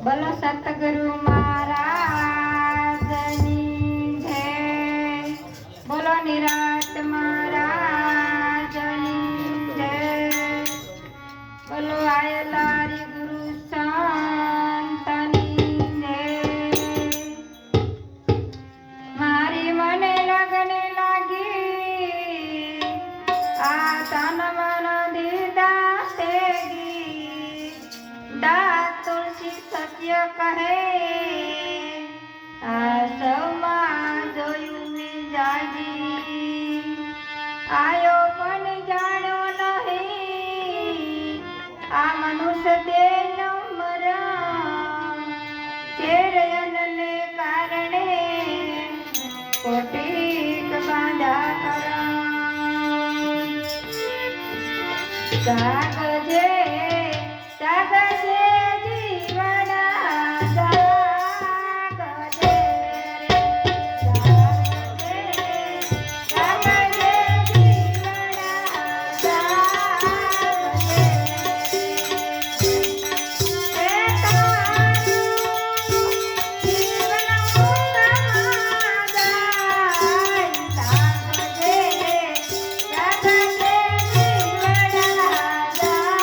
બોલો સતગુરુ મહારાજની જય, બોલો નિરાત મહારાજની જય, બોલો આયલારી ગુરુ સંતની જય. મારી મને લગને લાગી આ તન મન દીધા તેગી, દાસ તુલસી સત્ય કહે આ સૌમાં જોયું મેં જાજી. આયો પણ જાણ્યો નહીં આ મનુષ્ય દેહનો મરણ, ચેરયનને કારણે કોટીક બાંધા કરણ. જાગજે જાગજે જીવના જાગજે, જાગજે જાગજે જીવના જાગજે. એ તારું જીવન મુક્તમાં જાય, જાગજે જાગજે જીવના જાગજે.